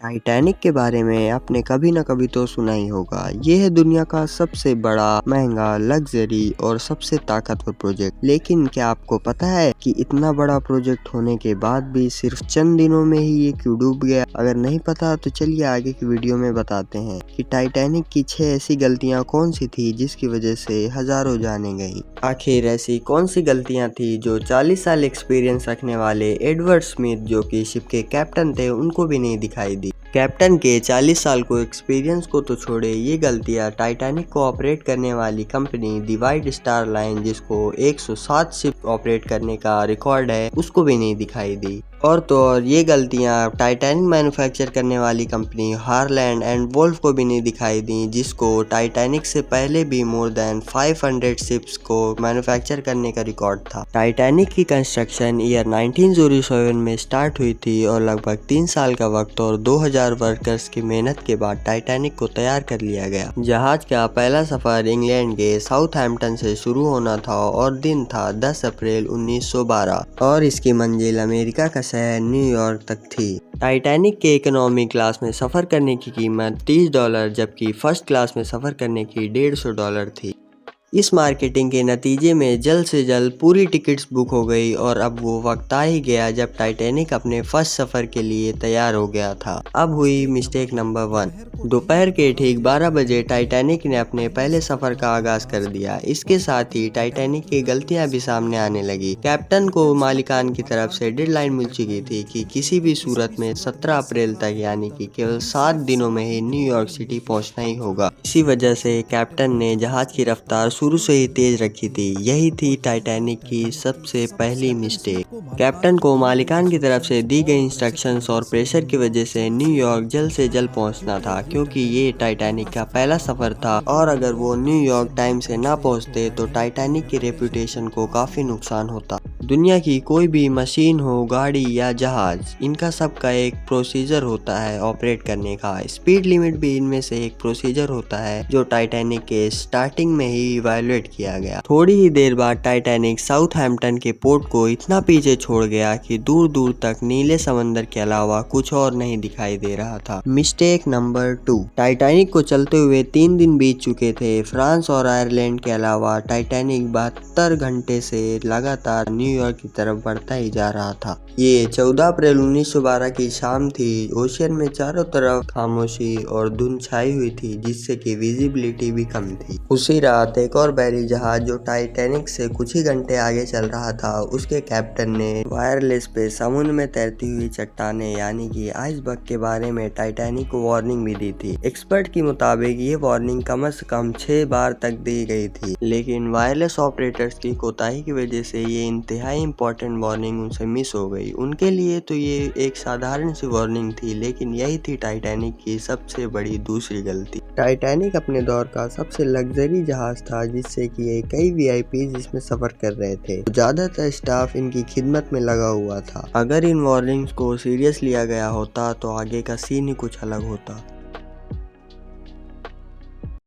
Titanic के बारे में आपने कभी न कभी तो सुना ही होगा। ये है दुनिया का सबसे बड़ा, महंगा, लग्जरी और सबसे ताकतवर प्रोजेक्ट। लेकिन क्या आपको पता है कि इतना बड़ा प्रोजेक्ट होने के बाद भी सिर्फ चंद दिनों में ही ये क्यों डूब गया? अगर नहीं पता तो चलिए आगे की वीडियो में बताते हैं कि टाइटैनिक की 6 ऐसी गलतियां कौन सी थी जिसकी वजह से हजारों जाने गई। आखिर ऐसी कौन सी गलतियां थी जो 40 साल एक्सपीरियंस रखने वाले एडवर्ड स्मिथ, जो कि शिप के कैप्टन थे, उनको भी नहीं दिखाई दी। कैप्टन के 40 साल को एक्सपीरियंस को तो छोड़े, ये गलतियां टाइटैनिक को ऑपरेट करने वाली कंपनी दी व्हाइट स्टार लाइन, जिसको 107 शिप ऑपरेट करने का रिकॉर्ड है, उसको भी नहीं दिखाई दी। और तो और ये गलतियां टाइटैनिक मैन्युफैक्चर करने वाली कंपनी हारलैंड एंड वोल्फ को भी नहीं दिखाई दी, जिसको टाइटैनिक से पहले भी मोर देन 500 शिप्स को मैन्युफैक्चर करने का रिकॉर्ड था। टाइटैनिक की कंस्ट्रक्शन ईयर 1907 में स्टार्ट हुई थी और लगभग 3 साल का वक्त और 2000 वर्कर्स की मेहनत के बाद टाइटैनिक को तैयार कर लिया गया। जहाज का पहला सफर इंग्लैंड के साउथहैम्पटन से शुरू होना था और दिन था 10 अप्रैल 1912 और इसकी मंजिल अमेरिका का शहर न्यूयॉर्क तक थी। टाइटैनिक के इकोनॉमी क्लास में सफर करने की कीमत $30 जबकि फर्स्ट क्लास में सफर करने की $150 थी। इस मार्केटिंग के नतीजे में जल्द से जल्द पूरी टिकट्स बुक हो गई और अब वो वक्त आ ही गया जब टाइटैनिक अपने फर्स्ट सफ़र के लिए तैयार हो गया था। अब हुई मिस्टेक नंबर 1। दोपहर के ठीक 12 बजे टाइटैनिक ने अपने पहले सफ़र का आगाज कर दिया। इसके साथ ही टाइटैनिक की गलतियां भी सामने आने लगी। कैप्टन को मालिकान की तरफ से डेडलाइन मिल चुकी थी कि किसी भी सूरत में 17 अप्रैल तक, यानी कि केवल 7 दिनों में ही न्यूयॉर्क सिटी पहुंचना ही होगा। इसी वजह से कैप्टन ने जहाज की रफ्तार शुरू से ही तेज रखी थी। यही थी टाइटैनिक की सबसे पहली मिस्टेक। कैप्टन को मालिकान की तरफ से दी गई इंस्ट्रक्शंस और प्रेशर की वजह से न्यूयॉर्क जल्द से जल्द पहुंचना था, क्योंकि ये टाइटैनिक का पहला सफर था और अगर वो न्यूयॉर्क टाइम से ना पहुंचते तो टाइटैनिक की रेपुटेशन को काफी नुकसान होता। दुनिया की कोई भी मशीन हो, गाड़ी या जहाज, इनका सबका एक प्रोसीजर होता है ऑपरेट करने का। स्पीड लिमिट भी इनमें से एक प्रोसीजर होता है जो टाइटैनिक के स्टार्टिंग में ही वायलेट किया गया। थोड़ी ही देर बाद टाइटैनिक साउथहैम्पटन के पोर्ट को इतना पीछे छोड़ गया कि दूर दूर तक नीले समंदर के अलावा कुछ और नहीं दिखाई दे रहा था। Mistake number 2। टाइटैनिक को चलते हुए 3 दिन बीत चुके थे। फ्रांस और आयरलैंड के अलावा टाइटैनिक 72 घंटे से लगातार न्यूयॉर्क की तरफ बढ़ता ही जा रहा था। ये 14 अप्रैल 1912 की शाम थी। ओशियन में चारों तरफ खामोशी और धुंध छाई हुई थी, जिससे कि विजिबिलिटी भी कम थी। उसी रात एक और बैरी जहाज जो टाइटैनिक से कुछ ही घंटे आगे चल रहा था, उसके कैप्टन ने वायरलेस पे समुद्र में तैरती हुई चट्टाने यानी कि आइसबर्ग के बारे में टाइटैनिक को वार्निंग भी दी थी। एक्सपर्ट के मुताबिक ये वार्निंग कम से कम 6 बार तक दी गई थी, लेकिन वायरलेस ऑपरेटर्स की कोताही की वजह से ये इंतहाई इंपॉर्टेंट वार्निंग उनसे मिस हो गई। उनके लिए तो ये एक साधारण सी वार्निंग थी, लेकिन यही थी टाइटैनिक की सबसे बड़ी दूसरी गलती। टाइटैनिक अपने दौर का सबसे लग्जरी जहाज था, जिससे कि कई वीआईपीज इसमें सफर कर रहे थे। ज्यादातर स्टाफ इनकी खिदमत में लगा हुआ था। अगर इन वार्निंग्स को सीरियस लिया गया होता तो आगे का सीन ही कुछ अलग होता।